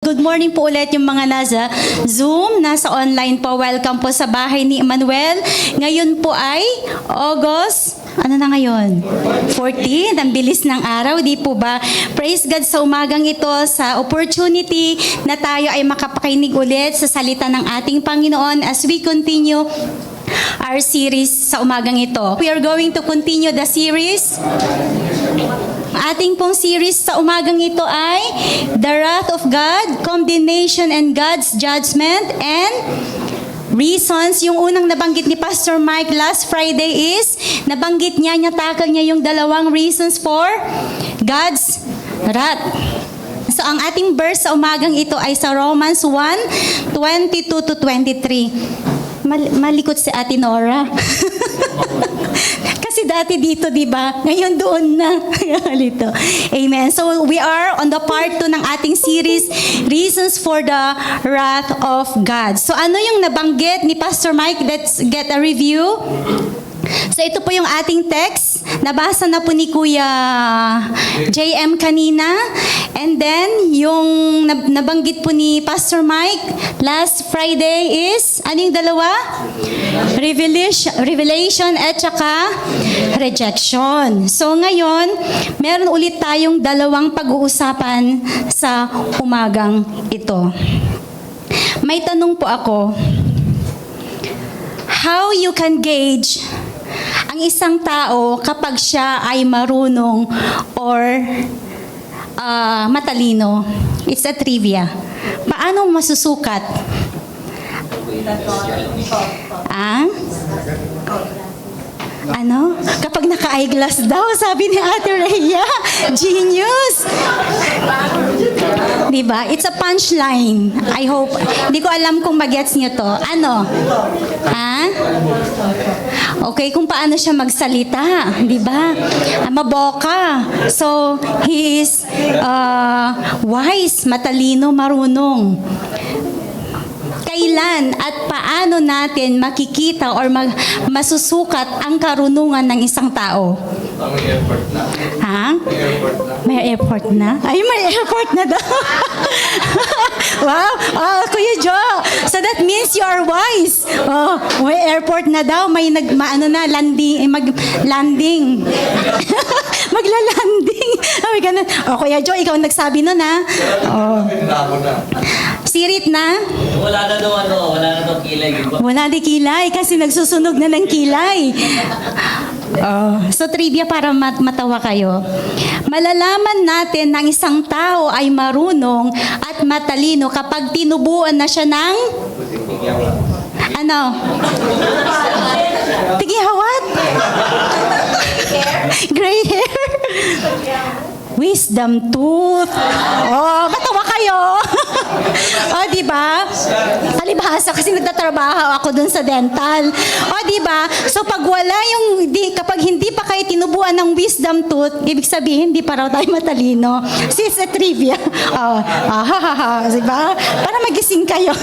Good morning po ulit yung mga nasa Zoom, nasa online po. Welcome po sa bahay ni Emmanuel. Ngayon po ay August, ano na ngayon? 14, ang bilis ng araw, di po ba? Praise God sa umagang ito, sa opportunity na tayo ay makapakinig ulit sa salita ng ating Panginoon as we continue our series sa umagang ito. We are going to continue the series. Ating pong series sa umagang ito ay The Wrath of God, Condemnation and God's Judgment, and Reasons. Yung unang nabanggit ni Pastor Mike last Friday is, nabanggit niya, takal niya yung dalawang reasons for God's wrath. So ang ating verse sa umagang ito ay sa Romans 1:22 to 23. Malikot si Ate Nora. Kasi dati dito, di ba? Ngayon doon na. Dito. Amen. So we are on the part 2 ng ating series, Reasons for the Wrath of God. So ano yung nabanggit ni Pastor Mike? Let's get a review. So ito po yung ating text. Nabasa na po ni Kuya JM kanina. And then, yung nabanggit po ni Pastor Mike last Friday is, ano yung dalawa? Revelation at saka rejection. So ngayon, meron ulit tayong dalawang pag-uusapan sa umagang ito. May tanong po ako. How you can gauge ang isang tao kapag siya ay marunong or matalino? It's a trivia. Paano masusukat? Ano? Kapag naka-eyeglass daw, sabi ni Ate Rhea. Genius! Diba? It's a punchline. I hope. Hindi ko alam kung magets niyo to. Ano? Okay, kung paano siya magsalita. Diba? Maboka. So, he is wise, matalino, marunong. Kailan at paano natin makikita or masusukat ang karunungan ng isang tao? May airport na. May airport na? Ay, may airport na daw. Wow! Oh, Kuya Joe! So that means you are wise. Oh, may airport na daw. May landing. Magla-landing. Oh, ganun. Oh, Kuya Joe, ikaw nagsabi nun, ha? Oh. Sirit na? Wala na daw kilay. Wala di kilay kasi nagsusunog na ng kilay. So trivia para matawa kayo. Malalaman natin na isang tao ay marunong at matalino kapag tinubuan na siya ng ano? Tigihawat? Gray hair? Wisdom tooth. Oh, matawa kayo. Oh, di ba? Alibhasa kasi nagtatrabaho ako dun sa dental. Oh, di ba? So pag wala kapag hindi pa kayo tinubuan ng wisdom tooth, ibig sabihin hindi pa raw tayo matalino. Sis, a trivia. Di ba? Para magising kayo.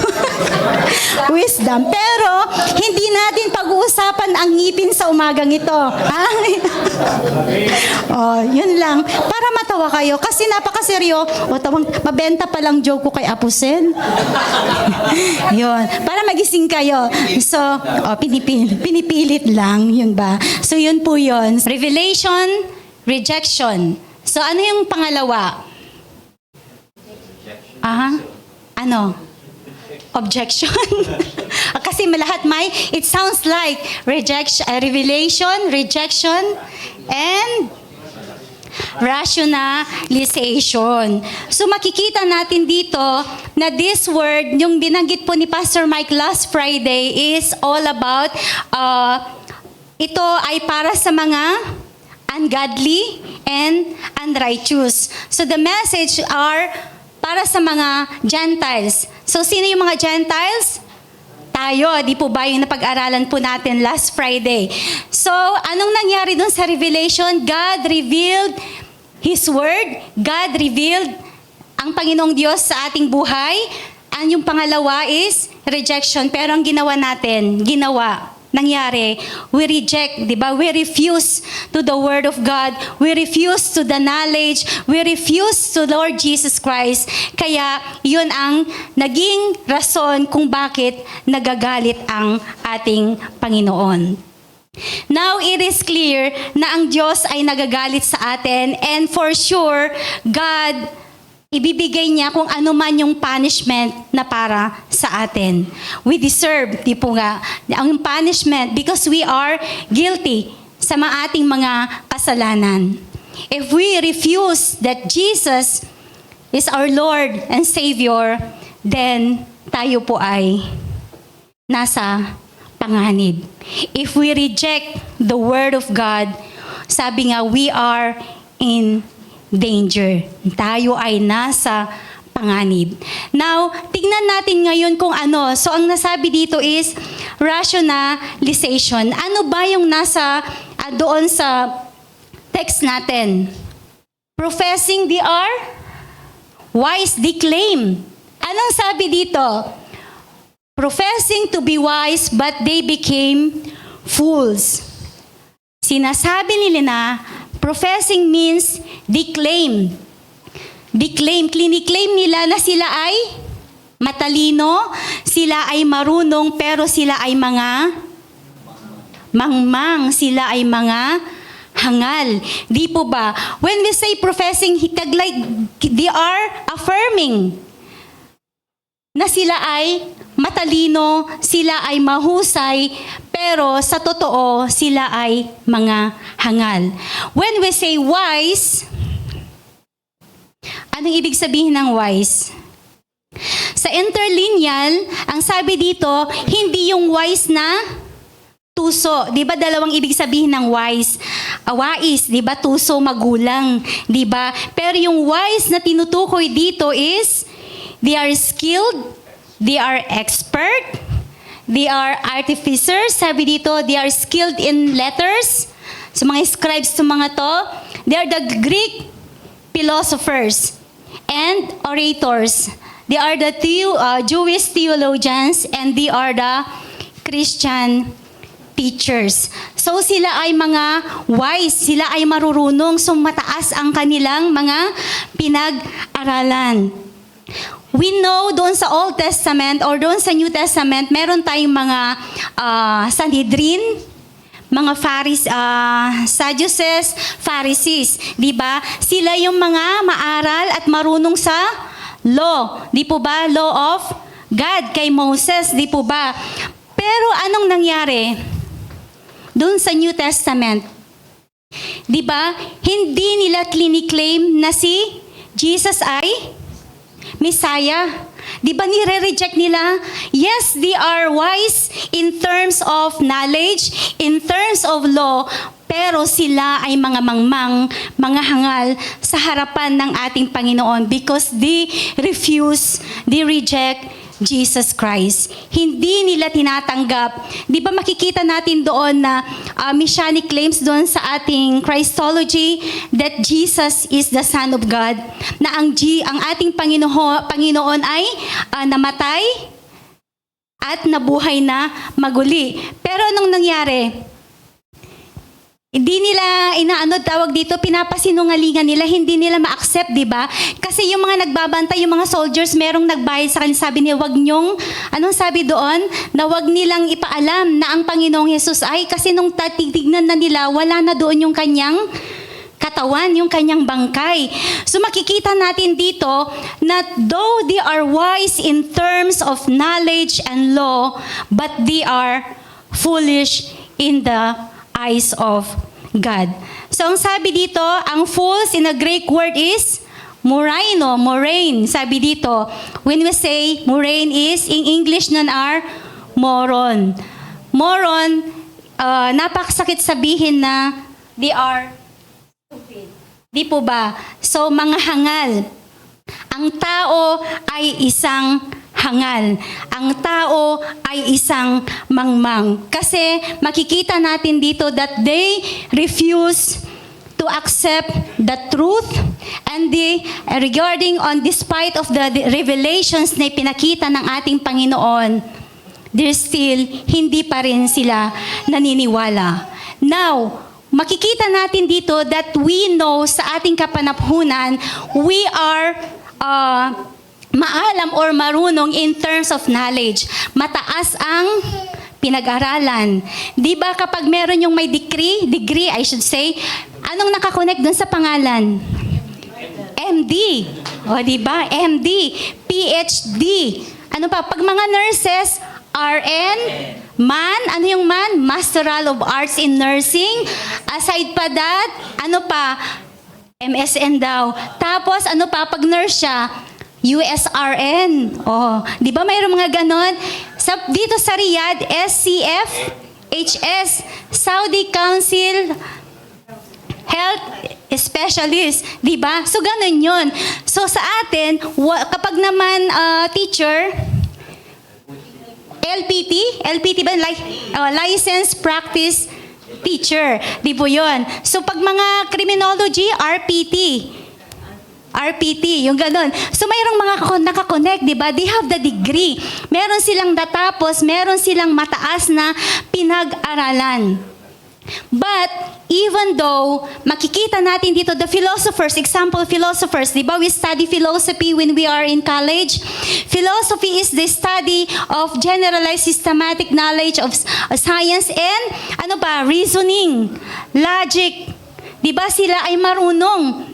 Wisdom. Pero hindi natin pag-uusapan ang ngipin sa umagang ito. Oh, yun lang. Para matawa kayo kasi napakaseryo. O tawang mabenta pa lang joke ko kay Apusen. Yun. Para magising kayo. So, pinipilit lang. Yun ba? So, yun po yun. Revelation, rejection. So, ano yung pangalawa? Ano? Objection. Kasi lahat it sounds like revelation, rejection, and rationalization. So makikita natin dito na this word, yung binanggit po ni Pastor Mike last Friday is all about, ito ay para sa mga ungodly and unrighteous. So the message are para sa mga Gentiles. So sino yung mga Gentiles? Tayo, di po ba yung napag-aralan po natin last Friday? So, anong nangyari dun sa Revelation? God revealed His Word. God revealed ang Panginoong Diyos sa ating buhay. Ang yung pangalawa is rejection. Pero ang ginawa natin, nangyari? We reject, di ba? We refuse to the Word of God. We refuse to the knowledge. We refuse to Lord Jesus Christ. Kaya yun ang naging rason kung bakit nagagalit ang ating Panginoon. Now, it is clear na ang Diyos ay nagagalit sa atin, and for sure, God ibibigay niya kung ano man yung punishment na para sa atin. We deserve, di po nga, ang punishment because we are guilty sa mga ating mga kasalanan. If we refuse that Jesus is our Lord and Savior, then tayo po ay nasa panganib. If we reject the Word of God, sabi nga, we are in danger. Tayo ay nasa panganib. Now, tignan natin ngayon kung ano. So, ang nasabi dito is rationalization. Ano ba yung nasa doon sa text natin? Professing they are wise, they claim. Anong sabi dito? Professing to be wise, but they became fools. Sinasabi nila na professing means declaim. Declaim, kliniklaim nila na sila ay matalino, sila ay marunong, pero sila ay mga mangmang, sila ay mga hangal. Di po ba? When we say professing, they are affirming na sila ay matalino, sila ay mahusay, pero sa totoo, sila ay mga hangal. When we say wise, anong ibig sabihin ng wise? Sa interlineal, ang sabi dito, hindi yung wise na tuso. Di ba dalawang ibig sabihin ng wise? Wais, di ba tuso, magulang. Di ba? Pero yung wise na tinutukoy dito is, they are skilled, they are expert, they are artificers. Sabi dito, they are skilled in letters. Sa mga scribes to mga to, they are the Greek philosophers and orators. They are the Jewish theologians, and they are the Christian teachers. So sila ay mga wise, sila ay marurunong, so mataas ang kanilang mga pinag-aralan. We know doon sa Old Testament or doon sa New Testament, meron tayong mga Sanhedrin, mga Sadducees, Pharisees, di ba? Sila yung mga maaral at marunong sa law, di po ba? Law of God kay Moses, di po ba? Pero anong nangyari doon sa New Testament? Di ba? Hindi nila kliniklaim na si Jesus ay Messiah. Di ba nire-reject nila? Yes, they are wise in terms of knowledge, in terms of law, pero sila ay mga mangmang, mga hangal sa harapan ng ating Panginoon because they refuse, they reject Jesus Christ. Hindi nila tinatanggap. Di ba makikita natin doon na messianic claims doon sa ating Christology that Jesus is the Son of God, na ang ating Panginoon ay namatay at nabuhay na maguli. Pero anong nangyari? Hindi nila tawag dito, pinapasinungalingan nila, hindi nila ma-accept, di ba? Kasi yung mga nagbabantay, yung mga soldiers, merong nagbayad sa kanila, sabi niya, wag nyong, anong sabi doon? Na wag nilang ipaalam na ang Panginoong Jesus ay, kasi nung titignan na nila, wala na doon yung kanyang katawan, yung kanyang bangkay. So makikita natin dito na though they are wise in terms of knowledge and law, but they are foolish in the eyes of God. So ang sabi dito, ang fools in a Greek word is morain. Sabi dito, when we say morain is, in English nun are moron. Moron, napakasakit sabihin na they are stupid. Di po ba? So mga hangal. Ang tao ay isang hangal. Ang tao ay isang mangmang. Kasi makikita natin dito that they refuse to accept the truth, and regarding on despite of the revelations na ipinakita ng ating Panginoon, there's still hindi pa rin sila naniniwala. Now, makikita natin dito that we know sa ating kapanaphunan, we are maalam or marunong in terms of knowledge. Mataas ang pinag-aralan. Di ba kapag meron yung may degree I should say, anong nakakonect dun sa pangalan? MD. O di ba? MD, PhD. Ano pa? Pag mga nurses, RN, MAN, ano yung MAN? Masteral of Arts in Nursing. Aside pa that, ano pa? MSN daw. Tapos, ano pa? Pag nurse siya, USRN. Oh, di ba mayroong mga ganon? Dito sa Riyadh, SCF, HS, Saudi Council Health Specialist, di ba? So, ganun yun. So, sa atin, kapag naman teacher, LPT ba? Licensed Practice Teacher. Di po yun. So, pag mga criminology, RPT, yung ganun. So, mayroong mga nakakonect, di ba? They have the degree. Meron silang datapos, meron silang mataas na pinag-aralan. But, even though, makikita natin dito, the philosophers, example philosophers, di ba? We study philosophy when we are in college. Philosophy is the study of generalized systematic knowledge of science and, reasoning, logic. Di ba sila ay marunong?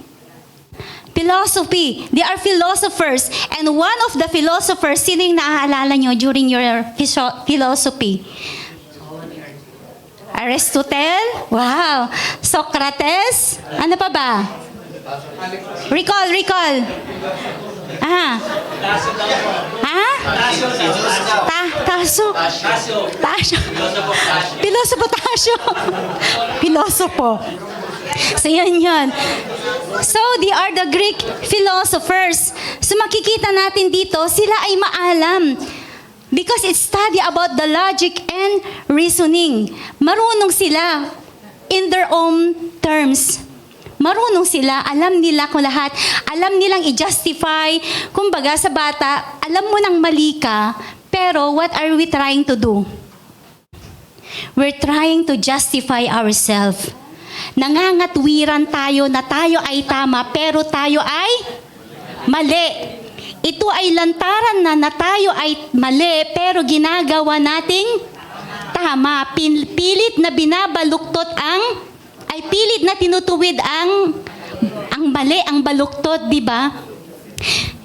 Philosophy. They are philosophers. And one of the philosophers, sino yung naaalala nyo during your philosophy? Aristotle? Wow. Socrates? Ano pa ba? Recall. Pilosopo. So, yun. So, they are the Greek philosophers. So, makikita natin dito, sila ay maalam. Because it's study about the logic and reasoning. Marunong sila in their own terms. Marunong sila, alam nila kung lahat. Alam nilang i-justify. Kumbaga sa bata, alam mo nang mali ka, pero what are we trying to do? We're trying to justify ourselves. Nangangatwiran tayo na tayo ay tama, pero tayo ay mali. Ito ay lantaran na tayo ay mali, pero ginagawa nating tama. Pilit na binabaluktot pilit na tinutuwid ang mali, ang baluktot, di ba?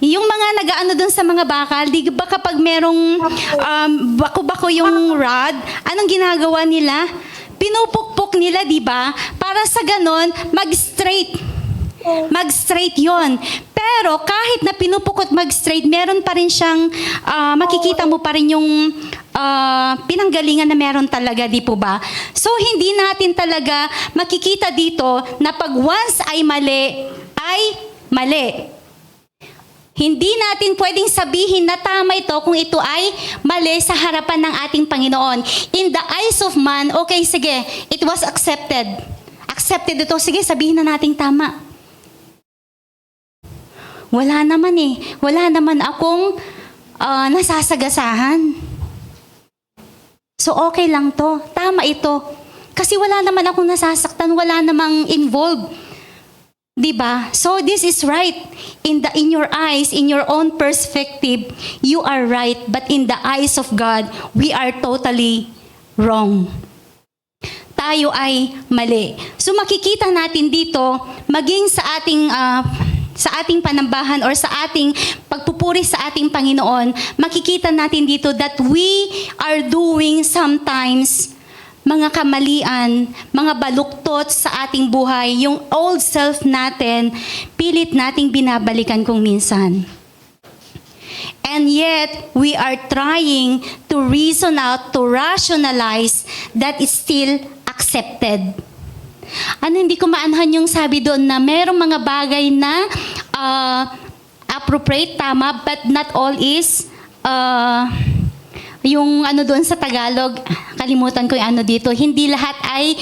Yung mga nag-aano dun sa mga bakal, di ba kapag merong bako-bako yung rod, anong ginagawa nila? Pinupukpok nila, di ba? Para sa ganon, mag-straight yon. Pero kahit na pinupukot mag-straight, meron pa rin siyang, makikita mo pa rin yung pinanggalingan na meron talaga, di po ba? So, hindi natin talaga makikita dito na pag once ay mali, ay mali. Hindi natin pwedeng sabihin na tama ito kung ito ay mali sa harapan ng ating Panginoon. In the eyes of man, okay, sige, it was accepted. Accepted ito, sige, sabihin na nating tama. Wala naman Wala naman akong nasasagasahan. So, okay lang to. Tama ito. Kasi wala naman akong nasasaktan, wala namang involved. Diba? So this is right. In your eyes, in your own perspective, you are right. But in the eyes of God, we are totally wrong. Tayo ay mali. So makikita natin dito, maging sa ating panambahan or sa ating pagpupuri sa ating Panginoon, makikita natin dito that we are doing sometimes mga kamalian, mga baluktot sa ating buhay, yung old self natin, pilit nating binabalikan kung minsan. And yet, we are trying to reason out, to rationalize that it's still accepted. Hindi ko maanhan yung sabi doon na merong mga bagay na appropriate, tama, but not all is yung doon sa Tagalog, kalimutan ko yung dito, hindi lahat ay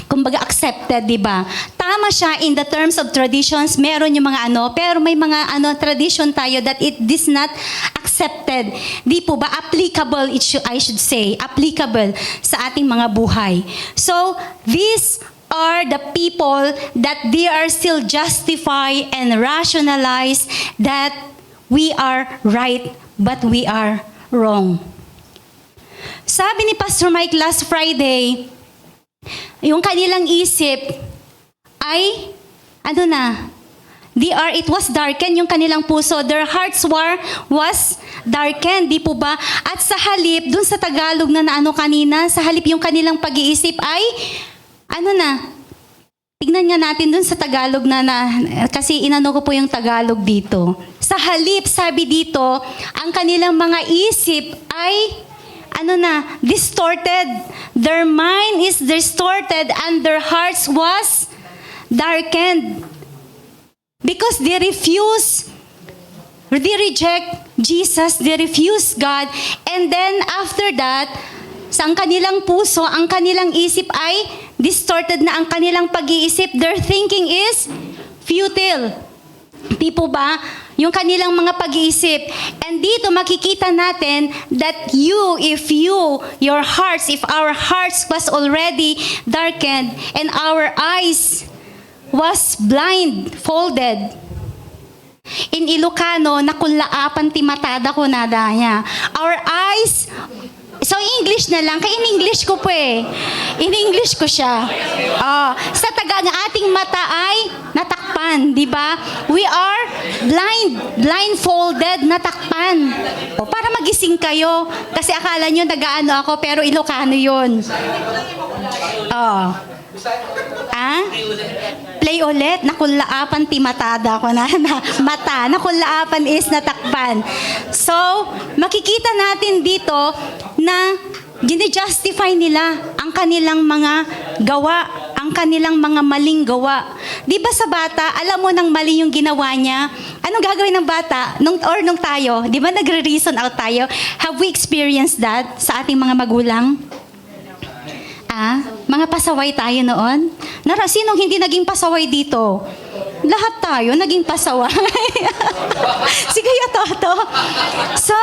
kumbaga accepted, di ba? Tama siya in the terms of traditions, meron yung mga pero may mga tradition tayo that it is not accepted accepted. Di po ba? Applicable, I should say. Applicable sa ating mga buhay. So, these are the people that they are still justify and rationalize that we are right, but we are wrong. Sabi ni Pastor Mike last Friday, yung kanilang isip ay, it was darkened yung kanilang puso. Their hearts was darkened, di po ba? At sa halip, dun sa Tagalog na kanina, sa halip yung kanilang pag-iisip ay, tignan nga natin dun sa Tagalog kasi inano ko po yung Tagalog dito. Sa halip, sabi dito, ang kanilang mga isip ay, distorted. Their mind is distorted and their hearts was darkened. Because they reject Jesus, they refuse God, and then after that, sa ang kanilang puso, ang kanilang isip ay distorted na ang kanilang pag-iisip. Their thinking is futile. Di po ba? Yung kanilang mga pag-iisip. And dito makikita natin that if our hearts was already darkened and our eyes was blindfolded. In Ilocano, nakulaapan ti matada ko na daya. Our eyes, so English na lang, kaya in English ko po eh. In English ko siya. Sa Tagalog, ating mata ay natakpan, di ba? We are blindfolded, natakpan. Para magising kayo, kasi akala nyo nagaano ako, pero Ilocano yun. Play ulit. Nakulaapan ti matada ko na mata. Nakulaapan is natakpan. So, makikita natin dito na gine-justify nila ang kanilang mga gawa, ang kanilang mga maling gawa. Di ba sa bata, alam mo nang mali yung ginawa niya? Anong gagawin ng bata? Nung tayo, di ba nagre-reason out tayo? Have we experienced that sa ating mga magulang? Mga pasaway tayo noon? Sinong hindi naging pasaway dito? Lahat tayo naging pasaway. Sige, Toto. So,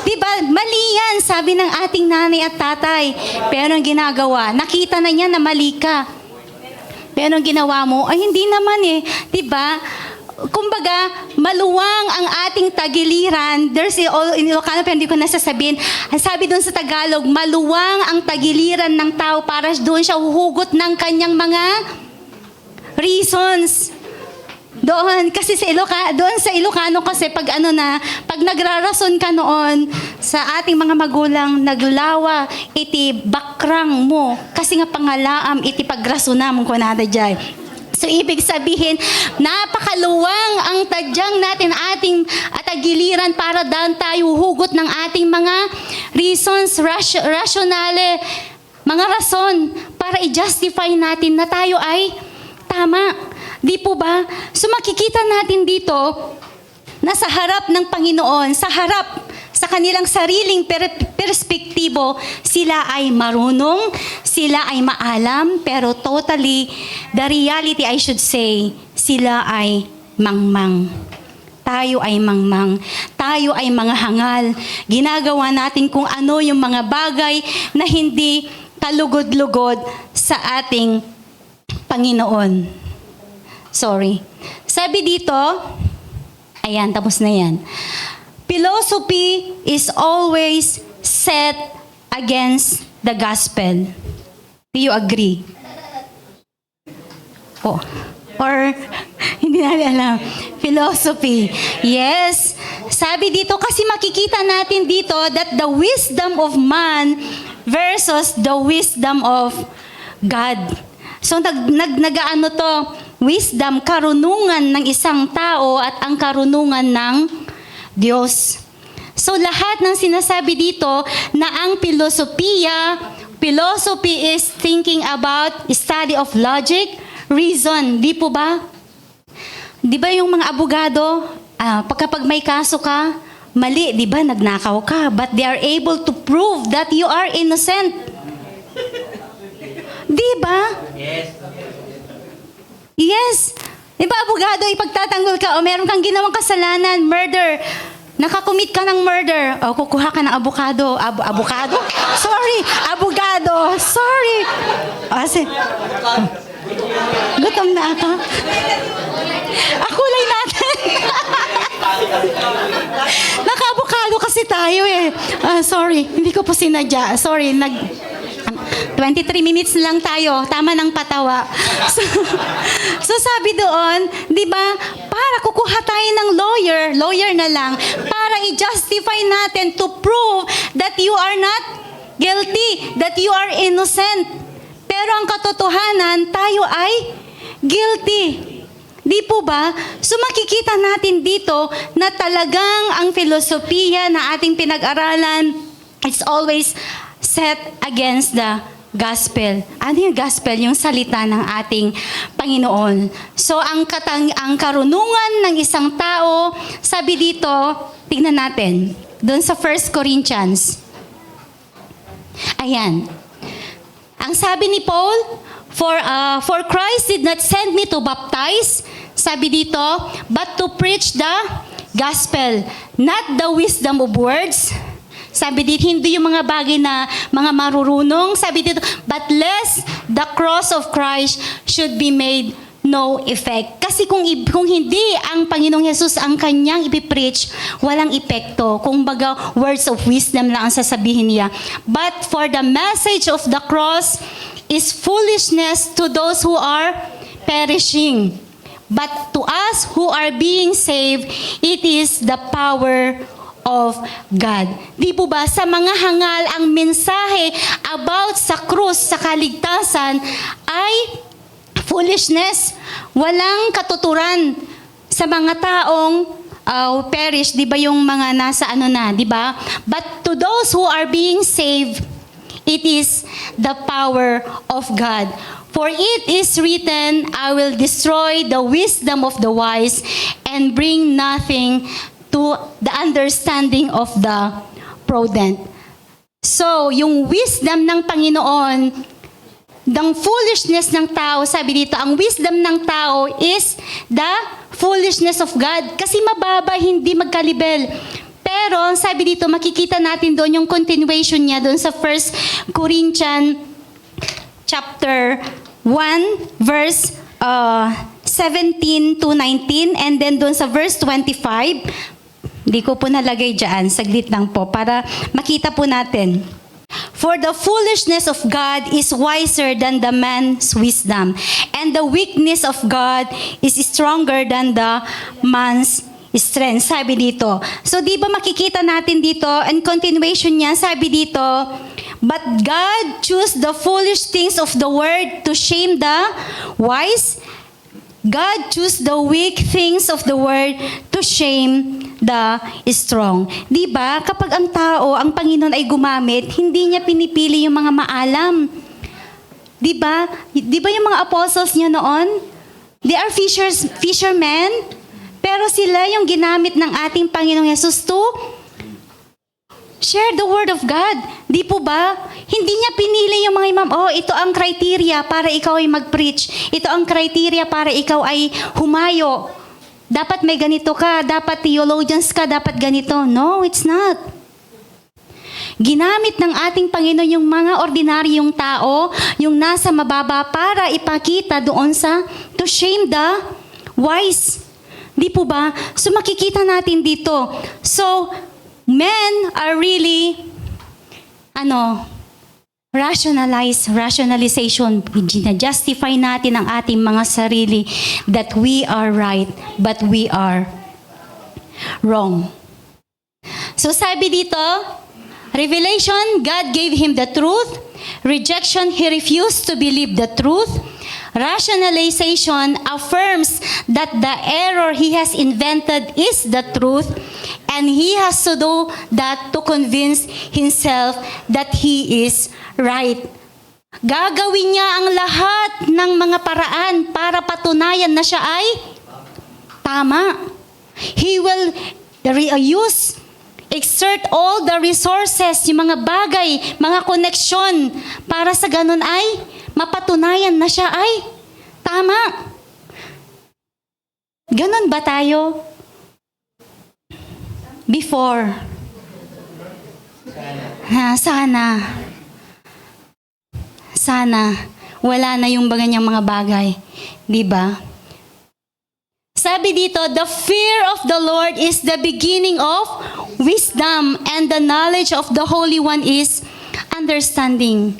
di ba, mali yan, sabi ng ating nanay at tatay. Pero ang ginagawa, nakita na niya na mali ka. Pero ang ginawa mo, ay hindi naman eh. Di ba? Kumbaga, maluwang ang ating tagiliran. In Ilocano, pero hindi ko nasasabihin. Sabi doon sa Tagalog, maluwang ang tagiliran ng tao para doon siya huhugot ng kanyang mga reasons. Doon, kasi doon sa Ilocano kasi pag nagrarason ka noon sa ating mga magulang, naglawa, iti bakrang mo. Kasi nga pangalaam, iti pagrasunam ko nada dyan. So, ibig sabihin, napakaluwang ang tadyang natin, ating tagiliran para doon tayo hugot ng ating mga reasons, rationale, mga rason para i-justify natin na tayo ay tama. Di po ba? So, makikita natin dito na sa harap ng Panginoon, sa kanilang sariling perspektibo, sila ay marunong, sila ay maalam, pero totally, the reality I should say, sila ay mangmang. Tayo ay mangmang. Tayo ay mga hangal. Ginagawa natin kung ano yung mga bagay na hindi kalugod-lugod sa ating Panginoon. Sorry. Sabi dito, ayan, tapos na yan. Philosophy is always set against the gospel. Do you agree? Or hindi natin alam. Philosophy. Yes. Sabi dito, kasi makikita natin dito that the wisdom of man versus the wisdom of God. So, nagaano to? Wisdom, karunungan ng isang tao at ang karunungan ng Diyos. So lahat ng sinasabi dito na ang philosophy is thinking about study of logic, reason. Di po ba? Di ba yung mga abogado, pagkapag may kaso ka, mali, di ba, nagnakaw ka, but they are able to prove that you are innocent. Di ba? Yes. Di ba, abogado, ipagtatanggol ka o meron kang ginawang kasalanan, murder, nakakumit ka ng murder, o kukuha ka ng abogado. Abogado? Sorry, abogado. Sorry. Gutom na ako. Kulay natin. Naka-abogado kasi tayo eh. Sorry, hindi ko po sinadya. Sorry, 23 minutes lang tayo. Tama ng patawa. So sabi doon, di ba, para kukuha tayo ng lawyer na lang, para i-justify natin to prove that you are not guilty, that you are innocent. Pero ang katotohanan, tayo ay guilty. Di po ba? So makikita natin dito na talagang ang filosofiya na ating pinag-aralan, it's always set against the gospel. Ano yung gospel? Yung salita ng ating Panginoon. So ang karunungan ng isang tao, sabi dito, tingnan natin, doon sa 1 Corinthians. Ayan. Ang sabi ni Paul, for Christ did not send me to baptize, sabi dito, but to preach the gospel, not the wisdom of words. Sabi dito, hindi yung mga bagay na mga marurunong. Sabi dito, but lest the cross of Christ should be made no effect. Kasi kung hindi ang Panginoong Jesus ang kanyang ipipreach, walang epekto. Kung baga, words of wisdom lang ang sasabihin niya. But for the message of the cross is foolishness to those who are perishing. But to us who are being saved, it is the power of God. Di po ba, sa mga hangal, ang mensahe about sa krus, sa kaligtasan, ay foolishness. Walang katuturan sa mga taong perish, di ba yung mga nasa di ba? But to those who are being saved, it is the power of God. For it is written, I will destroy the wisdom of the wise and bring nothing to the understanding of the prudent. So, yung wisdom ng Panginoon, ng foolishness ng tao, sabi dito, ang wisdom ng tao is the foolishness of God. Kasi mababa, hindi magkalibel. Pero, sabi dito, makikita natin doon yung continuation niya doon sa 1 Corinthians chapter 1, verse 17 to 19, and then doon sa verse 25, hindi ko po nalagay dyan, saglit lang po, para makita po natin. For the foolishness of God is wiser than the man's wisdom, and the weakness of God is stronger than the man's strength. Sabi dito. So di ba makikita natin dito, and continuation niya, sabi dito, but God chose the foolish things of the world to shame the wise. God chose the weak things of the world to shame the strong. Di ba? Kapag ang tao, ang Panginoon ay gumamit, hindi niya pinipili yung mga maalam. Di ba? Di ba yung mga apostles niya noon? They are fishermen, pero sila yung ginamit ng ating Panginoong Jesus to share the word of God. Di po ba? Hindi niya pinili yung mga imam, ito ang criteria para ikaw ay mag-preach. Ito ang criteria para ikaw ay humayo. Dapat may ganito ka, dapat theologians ka, dapat ganito. No, it's not. Ginamit ng ating Panginoon yung mga ordinaryong tao, yung nasa mababa, para ipakita doon sa to shame the wise. Di po ba? So makikita natin dito. So, men are really, rationalization. Justify natin ang ating mga sarili that we are right, but we are wrong. So sabi dito, revelation, God gave him the truth. Rejection, he refused to believe the truth. Rationalization affirms that the error he has invented is the truth, and he has to do that to convince himself that he is right. Gagawin niya ang lahat ng mga paraan para patunayan na siya ay tama. He will exert all the resources, yung mga bagay, mga koneksyon, para sa ganun ay mapatunayan na siya ay tama. Ganun ba tayo? before. Sana wala na yung ganyang mga bagay, 'di ba? Sabi dito, the fear of the Lord is the beginning of wisdom, and the knowledge of the Holy One is understanding.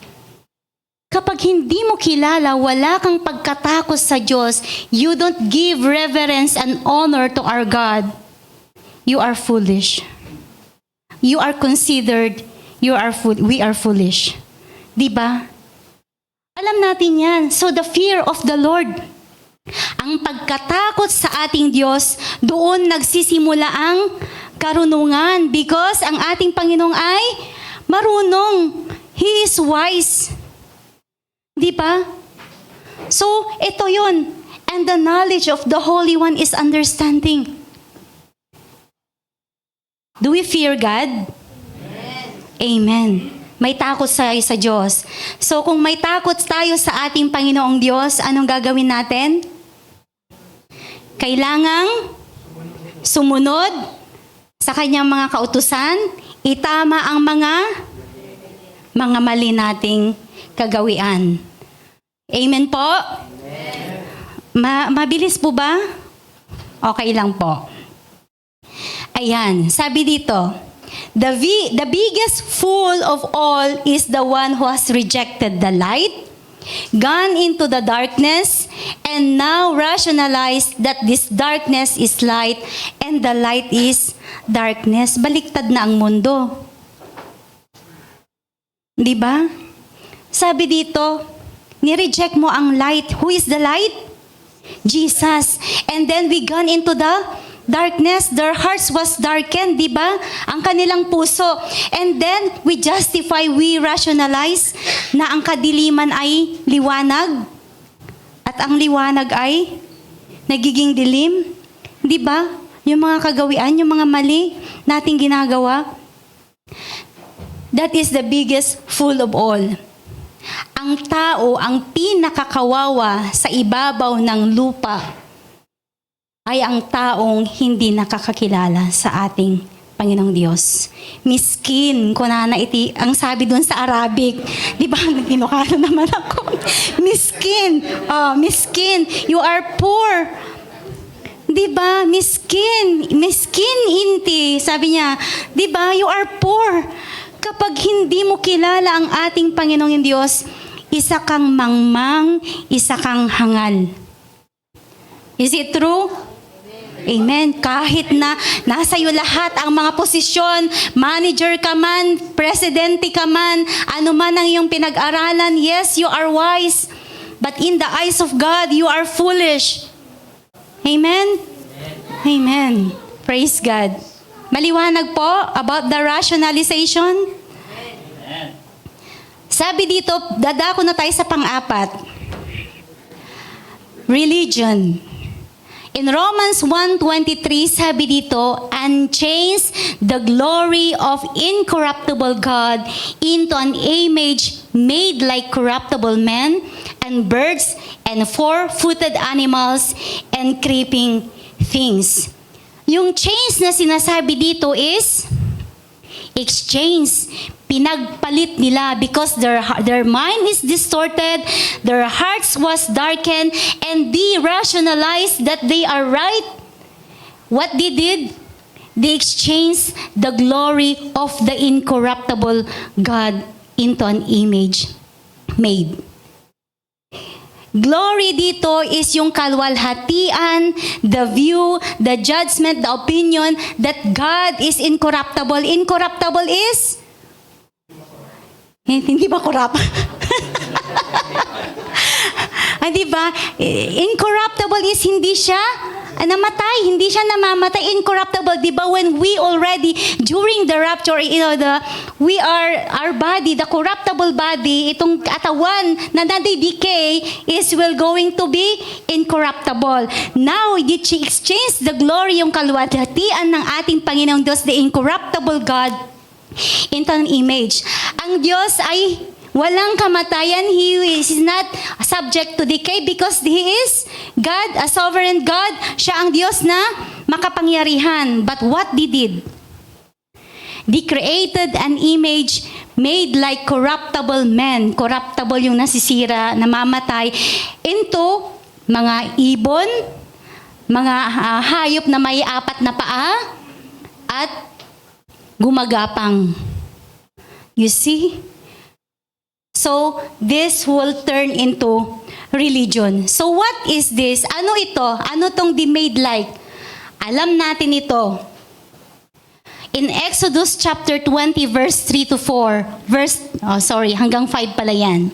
Kapag hindi mo kilala, wala kang pagkatakot sa Diyos, you don't give reverence and honor to our God, you are foolish. You are considered, we are foolish. Diba? Alam natin yan. So the fear of the Lord, ang pagkatakot sa ating Diyos, doon nagsisimula ang karunungan, because ang ating Panginoong ay marunong. He is wise. Di ba? So, ito yun. And the knowledge of the Holy One is understanding. Do we fear God? Amen. May takot tayo sa Diyos. So, kung may takot tayo sa ating Panginoong Diyos, anong gagawin natin? Kailangang sumunod sa kanyang mga kautusan, itama ang mga mali nating kagawian. Amen po? Mabilis po ba? Okay lang po. Ayan, sabi dito, the biggest fool of all is the one who has rejected the light, gone into the darkness, and now rationalized that this darkness is light and the light is darkness. Baliktad na ang mundo. Di ba? Sabi dito, ni-reject mo ang light. Who is the light? Jesus. And then we gone into the darkness. Their hearts was darkened, di ba? Ang kanilang puso. And then we justify, we rationalize na ang kadiliman ay liwanag. At ang liwanag ay nagiging dilim. Di ba? Yung mga kagawian, yung mga mali nating ginagawa. That is the biggest fool of all. Ang tao, ang pinakakawawa sa ibabaw ng lupa ay ang taong hindi nakakakilala sa ating Panginoong Diyos. Miskin, kunana iti, ang sabi doon sa Arabic, di ba, nagtinukalo naman ako. Miskin, miskin, you are poor. Di ba, miskin inti, sabi niya, di ba, you are poor. Kapag hindi mo kilala ang ating Panginoong Diyos, isa kang mangmang, isa kang hangal. Is it true? Amen. Kahit na nasa iyo lahat ang mga posisyon, manager ka man, presidente ka man, ano man ang iyong pinag-aralan, yes, you are wise. But in the eyes of God, you are foolish. Amen? Amen. Praise God. Maliwanag po about the rationalization? Sabi dito, dadako na tayo sa pang-apat. Religion. In Romans 1:23, sabi dito, and change the glory of incorruptible God into an image made like corruptible men and birds and four-footed animals and creeping things. Yung change na sinasabi dito is exchange. Pinagpalit nila because their mind is distorted, their hearts was darkened, and they rationalized that they are right. What they did? They exchanged the glory of the incorruptible God into an image made. Glory dito is yung kalwalhatian, the view, the judgment, the opinion that God is incorruptible. Incorruptible is? Hindi ba corrupt? Di ba? Incorruptible is hindi siya namatay, hindi siya namamatay. Incorruptible, di ba? When we already, during the rapture, our body, the corruptible body, itong katawan na nadi-decay will going to be incorruptible. Now, you exchange the glory, yung kalwalhatian ng ating Panginoong Diyos, the incorruptible God, into an image. Ang Diyos ay walang kamatayan. He is not subject to decay because He is God, a sovereign God. Siya ang Diyos na makapangyarihan. But what they did? They created an image made like corruptible men. Corruptible yung nasisira, namamatay, into mga ibon, mga hayop na may 4 na paa, at gumagapang. You see? So, this will turn into religion. So, what is this? Ano ito? Ano tong di made like? Alam natin ito. In Exodus chapter 20 verse 3 to 4, hanggang 5 pala yan.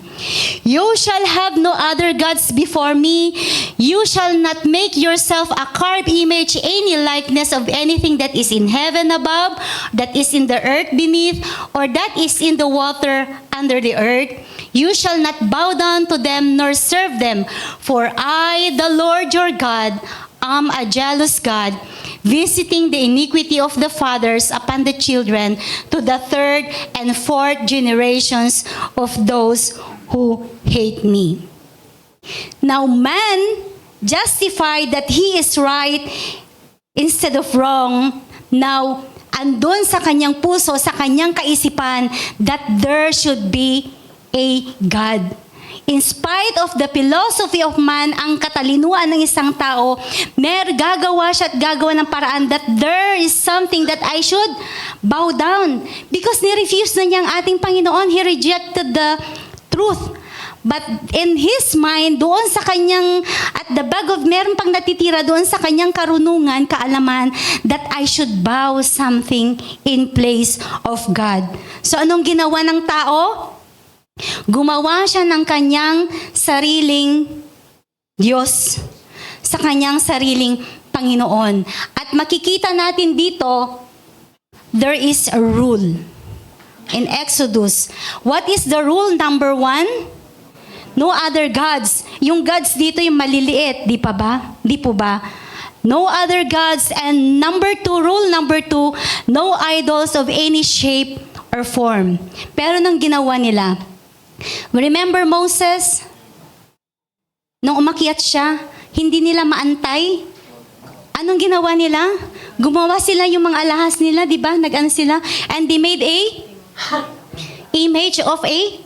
You shall have no other gods before me. You shall not make yourself a carved image, any likeness of anything that is in heaven above, that is in the earth beneath, or that is in the water under the earth. You shall not bow down to them nor serve them, for I, the Lord your God, am a jealous God, visiting the iniquity of the fathers upon the children to the 3rd and 4th generations of those who hate me. Now man justified that he is right instead of wrong. Now, andun sa kanyang puso, sa kanyang kaisipan, that there should be a God. In spite of the philosophy of man, ang katalinuan ng isang tao, gagawa siya at gagawa ng paraan that there is something that I should bow down. Because nirefuse na niya ang ating Panginoon. He rejected the truth. But in his mind, doon sa kanyang, at the back of, meron pang natitira doon sa kanyang karunungan, kaalaman, that I should bow something in place of God. So anong ginawa ng tao? Gumawa siya ng kanyang sariling Diyos, sa kanyang sariling Panginoon. At makikita natin dito, there is a rule in Exodus. What is the rule number 1? No other gods. Yung gods dito yung maliliit, di pa ba? Di po ba? No other gods. And rule number 2, no idols of any shape or form. Pero nang ginawa nila, remember Moses? Nung umakyat siya, hindi nila maantay. Anong ginawa nila? Gumawa sila yung mga alahas nila, di ba? Nag-ano sila? And they made a image of a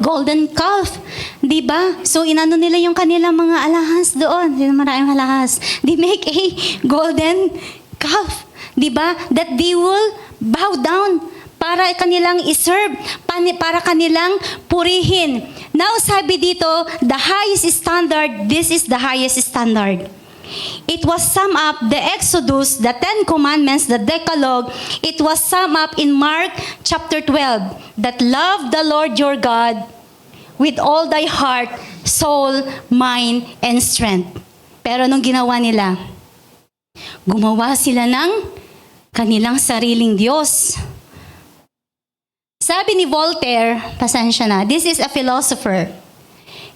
golden calf. Di ba? So, inano nila yung kanilang mga alahas doon. Maraming alahas. They make a golden calf. Di ba? That they will bow down para kanilang iserve, para kanilang purihin. Now, sabi dito, the highest standard, this is the highest standard. It was summed up, the Exodus, the 10 Commandments, the Decalogue, it was summed up in Mark chapter 12, that love the Lord your God with all thy heart, soul, mind, and strength. Pero nung ginawa nila, gumawa sila ng kanilang sariling Diyos. Sabi ni Voltaire, pasensya na, this is a philosopher,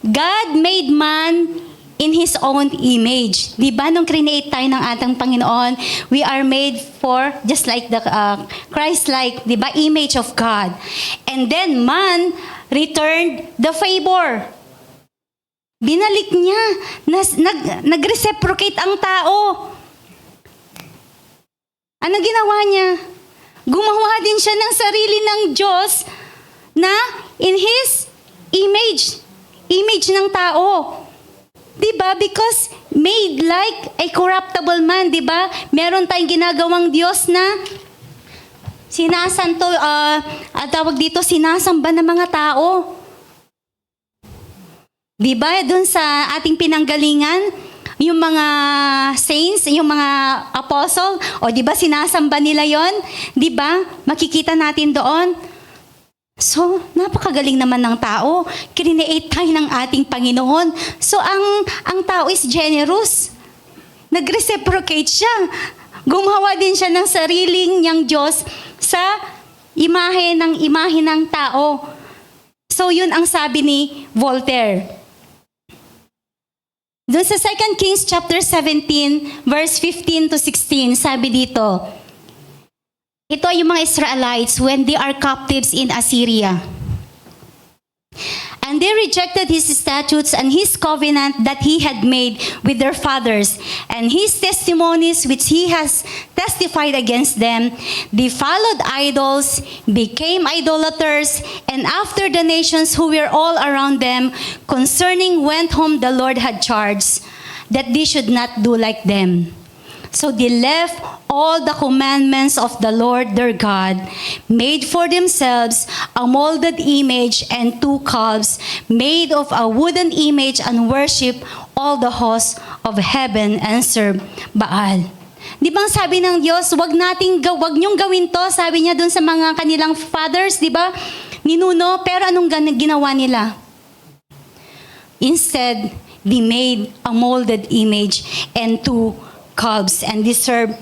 God made man in His own image. Di ba nung create tayo ng ating Panginoon, we are made for, just like the Christ-like, di ba, image of God. And then man returned the favor. Binalik niya, nag-reciprocate ang tao. Ano ginawa niya? Gumawa din siya ng sarili ng Diyos na in His image ng tao. Diba? Because made like a corruptible man, diba? Meron tayong ginagawang Diyos na sinasanto, tawag dito, sinasamba ng mga tao. Diba? Doon sa ating pinanggalingan, yung mga saints, yung mga apostle, o di ba sinasamba nila yon? Di ba? Makikita natin doon. So, napakagaling naman ng tao. Create tayo ng ating Panginoon. So, ang tao is generous. Nag-reciprocate siya. Gumawa din siya ng sariling niyang Diyos sa imahe ng tao. So, yun ang sabi ni Voltaire. Doon sa 2 Kings chapter 17, verse 15 to 16, sabi dito, ito ay yung mga Israelites when they are captives in Assyria. And they rejected his statutes and his covenant that he had made with their fathers, and his testimonies which he has testified against them. They followed idols, became idolaters, and after the nations who were all around them concerning went whom the Lord had charged, that they should not do like them. So they left all the commandments of the Lord their God, made for themselves a molded image and 2 calves, made of a wooden image, and worship all the hosts of heaven and serve Baal. Di ba ang sabi ng Diyos, wag niyong gawin to, sabi niya dun sa mga kanilang fathers, di ba? Ninuno, pero anong ginawa nila? Instead, they made a molded image and 2 calves, and they served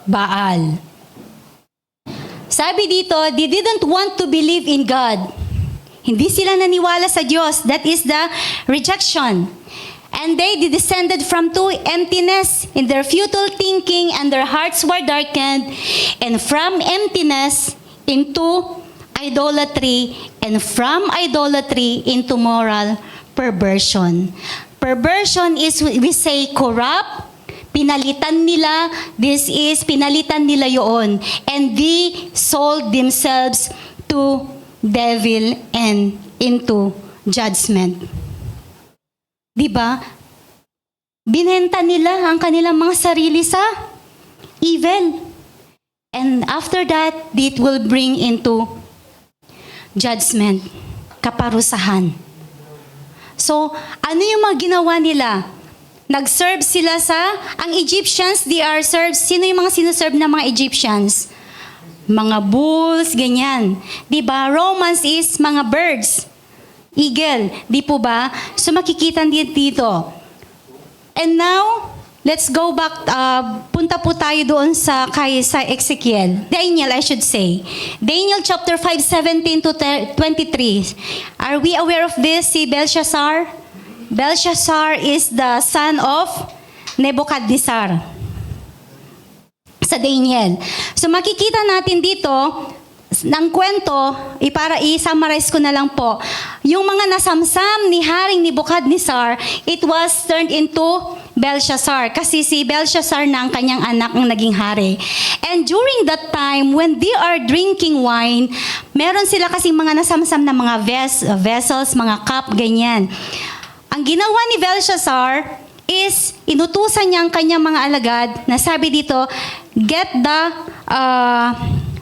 Baal. Sabi dito, they didn't want to believe in God. Hindi sila naniwala sa Diyos. That is the rejection. And they descended from to emptiness in their futile thinking, and their hearts were darkened, and from emptiness into idolatry, and from idolatry into moral perversion. Perversion is, we say, corrupt. Pinalitan nila, pinalitan nila yun. And they sold themselves to devil and into judgment. Diba? Binenta nila ang kanilang mga sarili sa evil. And after that, it will bring into judgment, kaparusahan. So, ano yung mga ginawa nila? Nag-serve sila ang Egyptians, they are served. Sino yung mga sinuserve ng mga Egyptians? Mga bulls, ganyan. Diba? Romans is mga birds. Eagle. Di po ba? So makikita dito. And now, let's go back. Punta po tayo doon sa Ezekiel. Daniel, I should say. Daniel chapter 5, 17 to 23. Are we aware of this? Si Belshazzar? Belshazzar is the son of Nebuchadnezzar. Sa Daniel. So makikita natin dito, ng kwento, para i-summarize ko na lang po, yung mga nasamsam ni Haring Nebuchadnezzar, it was turned into Belshazzar. Kasi si Belshazzar na ang kanyang anak ang naging hari. And during that time, when they are drinking wine, meron sila kasing mga nasamsam na mga vessels, mga cup, ganyan. Ang ginawa ni Belshazzar is inutusan niya ang kanyang mga alagad na sabi dito, get the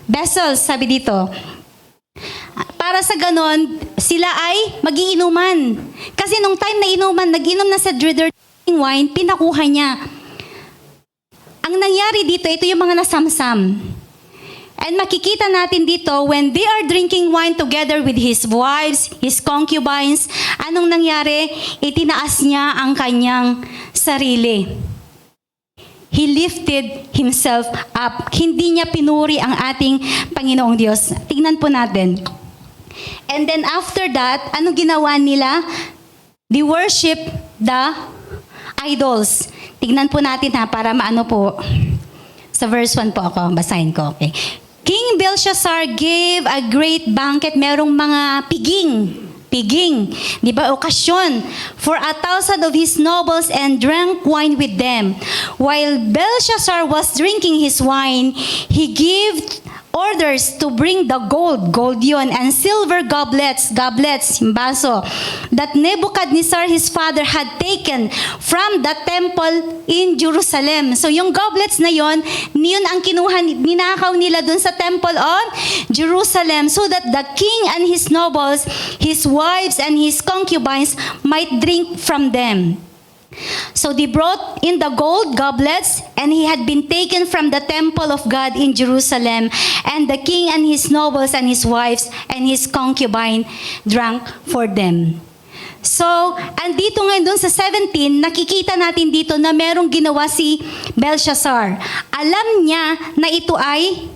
vessels, sabi dito. Para sa ganon, sila ay magiinuman. Kasi nung time na nag-inom na sa drinking wine, pinakuha niya. Ang nangyari dito, ito yung mga nasamsam. And makikita natin dito, when they are drinking wine together with his wives, his concubines, anong nangyari? Itinaas niya ang kanyang sarili. He lifted himself up. Hindi niya pinuri ang ating Panginoong Diyos. Tingnan po natin. And then after that, anong ginawa nila? They worship the idols. Tingnan po natin para maano po. Sa verse 1 po ako, basahin ko. Okay. King Belshazzar gave a great banquet. Merong mga piging, di ba, okasyon, for 1,000 of his nobles, and drank wine with them. While Belshazzar was drinking his wine, he gave orders to bring the gold yun, and silver goblets, yung baso, that Nebuchadnezzar his father had taken from the temple in Jerusalem. So yung goblets na yun ang ninakaw nila dun sa temple of Jerusalem, so that the king and his nobles, his wives and his concubines might drink from them. So they brought in the gold goblets, and he had been taken from the temple of God in Jerusalem, and the king and his nobles and his wives and his concubine drank for them. So, andito ngayon dun sa 17, nakikita natin dito na merong ginawa si Belshazzar. Alam niya na ito ay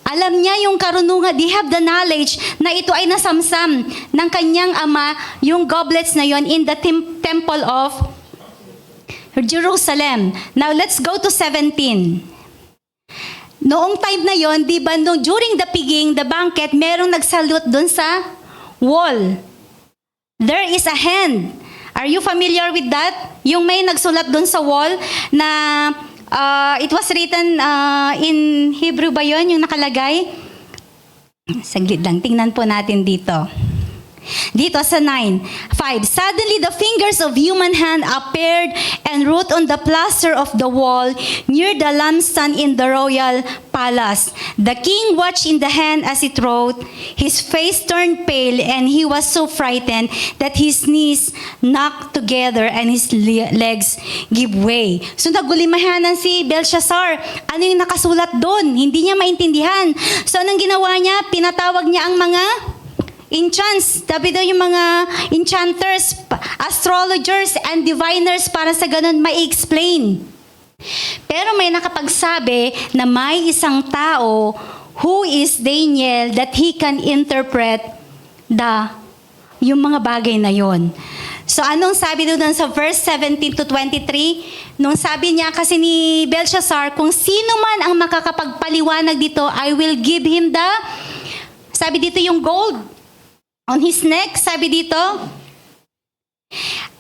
alam niya yung karunungan, they have the knowledge na ito ay nasamsam ng kanyang ama, yung goblets na yon in the temple of Jerusalem. Now, let's go to 17. Noong time na yon, di ba, during the pigging, the banquet, merong nagsalute doon sa wall. there is a hand. Are you familiar with that? Yung may nagsulat doon sa wall na it was written in Hebrew ba yun, yung nakalagay? Saglit lang, tingnan po natin dito. Dito sa 9:5. Suddenly the fingers of human hand appeared and wrote on the plaster of the wall near the lampstand in the royal palace. The king watched in the hand as it wrote. His face turned pale and he was so frightened that his knees knocked together and his legs give way. So nagulimahanan si Belshazzar. Ano yung nakasulat doon? Hindi niya maintindihan. So anong ginawa niya? Pinatawag niya ang mga enchants, sabi daw yung mga enchanters, astrologers, and diviners para sa ganun mai-explain. Pero may nakapagsabi na may isang tao who is Daniel that he can interpret yung mga bagay na yon. So anong sabi doon sa verse 17 to 23? Nung sabi niya kasi ni Belshazzar, kung sino man ang makakapagpaliwanag dito, I will give him sabi dito yung gold. On his neck, sabi dito,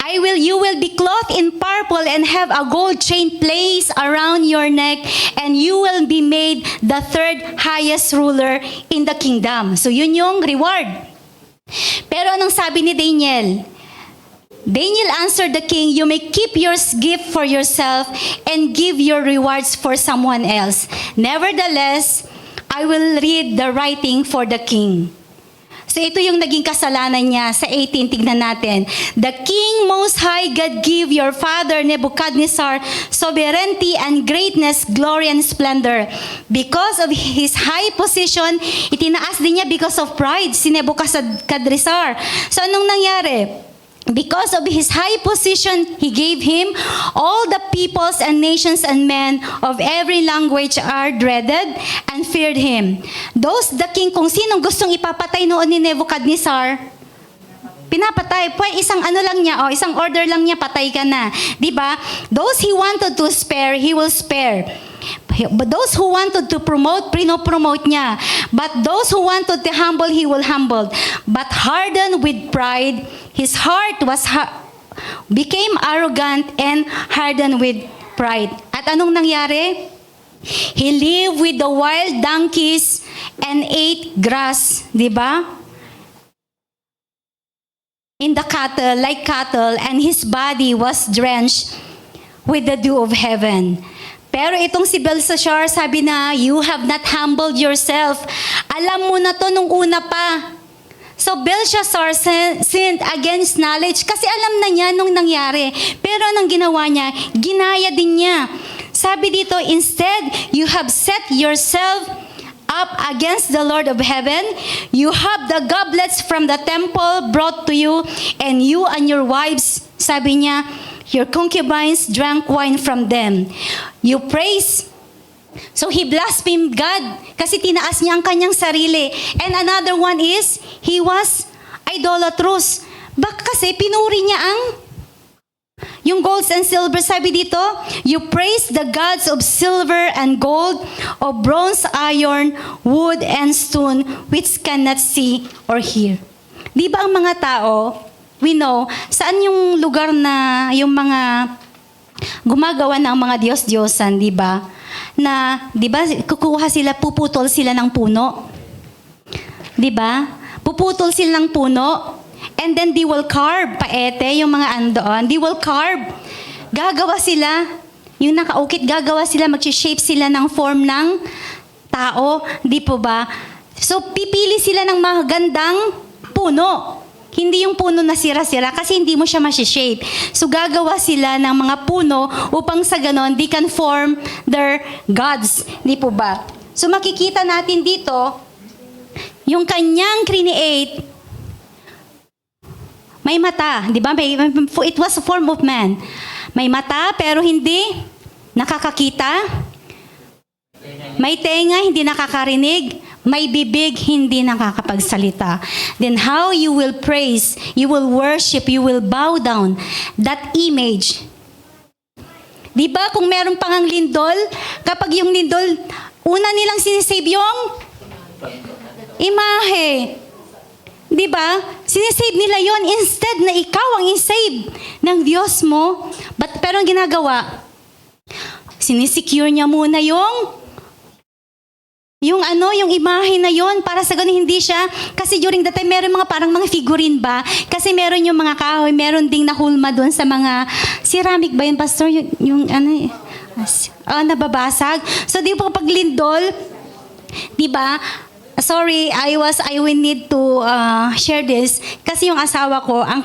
you will be clothed in purple and have a gold chain placed around your neck, and you will be made the third highest ruler in the kingdom. So yun yung reward. Pero anong sabi ni Daniel? Daniel answered the king, you may keep your gift for yourself and give your rewards for someone else. Nevertheless, I will read the writing for the king. So ito yung naging kasalanan niya. Sa 18, tignan natin. The King Most High God give your father Nebuchadnezzar sovereignty and greatness, glory and splendor. Because of his high position, itinaas din niya because of pride si Nebuchadnezzar. So anong nangyari? Because of his high position, he gave him all the peoples and nations and men of every language are dreaded and feared him. Those the king, kung sinong gustong ipapatay noon ni Nebuchadnezzar, pinapatay. Isang ano lang niya, isang order lang niya, patay ka na. Diba? Those he wanted to spare, he will spare. But those who wanted to promote, pinopromote niya. But those who wanted to humble, he will humble. But hardened with pride, his heart became arrogant and hardened with pride. At anong nangyari? He lived with the wild donkeys and ate grass. Diba? In the cattle, like cattle, and his body was drenched with the dew of heaven. Pero itong si Belshazzar, sabi na, you have not humbled yourself. Alam mo na to nung una pa. So Belshazzar sinned against knowledge kasi alam na niya nung nangyari. Pero anong ginawa niya? Ginaya din niya. Sabi dito, instead, you have set yourself up against the Lord of heaven. You have the goblets from the temple brought to you, and you and your wives, sabi niya, your concubines drank wine from them. You praise. So he blasphemed God kasi tinaas niya ang kanyang sarili. And another one is, he was idolatrous. Kasi pinuri niya yung golds and silver. Sabi dito, you praise the gods of silver and gold, of bronze, iron, wood, and stone, which cannot see or hear. Di ba ang mga tao, we know, saan yung lugar na yung mga gumagawa ng mga Diyos-Diyosan, di ba? Na, di ba, kukuha sila, puputol sila ng puno. Di ba? Puputol sila ng puno. And then they will carve, paete, yung mga andoon, they will carve. Gagawa sila, yung nakaukit, gagawa sila, mag-shape sila ng form ng tao. Di po ba? So, pipili sila ng magandang puno. Hindi yung puno na sira-sira kasi hindi mo siya ma-shape. So gagawa sila ng mga puno upang sa ganon, they can form their gods. Di po ba? So makikita natin dito, yung kanyang create, may mata. Di ba? It was a form of man. May mata pero hindi nakakakita. May tenga, hindi nakakarinig. May bibig, hindi nakakapagsalita. Then how you will praise, you will worship, you will bow down that image. Di ba kung meron pang ang lindol, kapag yung lindol, una nilang sinisave yung imahe. Di ba? Sinisave nila yon instead na ikaw ang isave ng Diyos mo. Pero ang ginagawa, sinisecure niya muna yung imahe na yon para sa ganun hindi siya, kasi during that time, meron mga parang mga figurine ba? Kasi meron yung mga kahoy, meron ding nahulma doon sa mga ceramic ba yun, Pastor? Nababasag. So, di po pag lindol, di ba? Sorry, I will need to share this kasi yung asawa ko, ang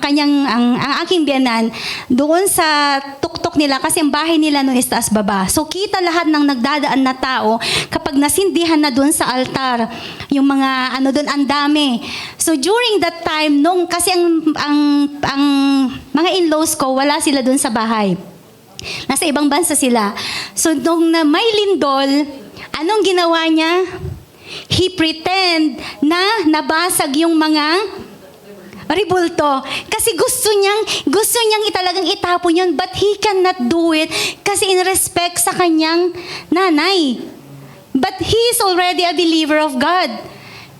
aking biyanan doon sa tuktok nila kasi ang bahay nila noon is taas baba. So kita lahat ng nagdadaan na tao kapag nasindihan na doon sa altar, yung mga doon ang dami. So during that time kasi ang mga in-laws ko wala sila doon sa bahay. Nasa ibang bansa sila. So nung na may lindol, anong ginawa niya? He pretend na nabasag yung mga ribulto. Kasi gusto niyang talagang itapon yun, but he cannot do it kasi in respect sa kanyang nanay. But he is already a believer of God.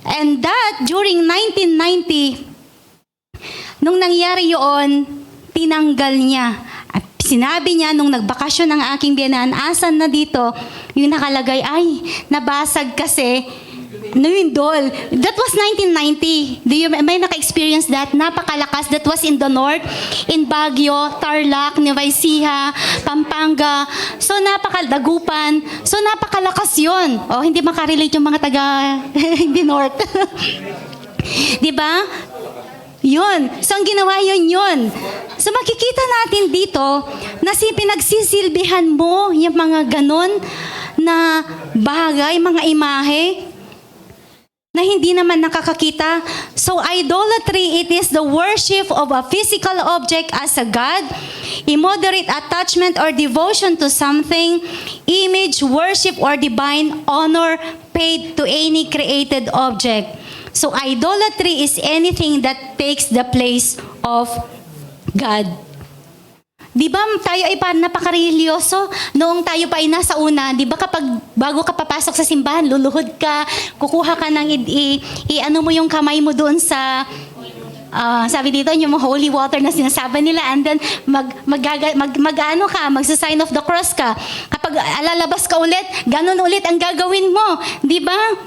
And that, during 1990, nung nangyari yun, tinanggal niya. At sinabi niya nung nagbakasyon ng aking biyanan, asan na dito? Yung nakalagay, ay, nabasag kasi, lindol. That was 1990. May naka-experience that? Napakalakas. That was in the north, in Baguio, Tarlac, Nueva Ecija, Pampanga. So, Dagupan. So, napakalakas yun. Hindi makarelate yung mga taga hindi north. Diba? Yun. So, ang ginawa yun. So, makikita natin dito na pinagsisilbihan mo yung mga ganon na bagay, mga imahe na hindi naman nakakakita. So, idolatry, it is the worship of a physical object as a God, immoderate attachment or devotion to something, image, worship, or divine honor paid to any created object. So, idolatry is anything that takes the place of God. Di ba tayo ay parang napaka-religyoso? Noong tayo pa ay nasa una, di ba kapag bago ka papasok sa simbahan, luluhod ka, kukuha ka ng ano mo yung kamay mo doon sa, sabi dito, yung holy water na sinasabi nila, and then magsa-sign of the cross ka. Kapag alalabas ka ulit, ganun ulit ang gagawin mo. Di ba?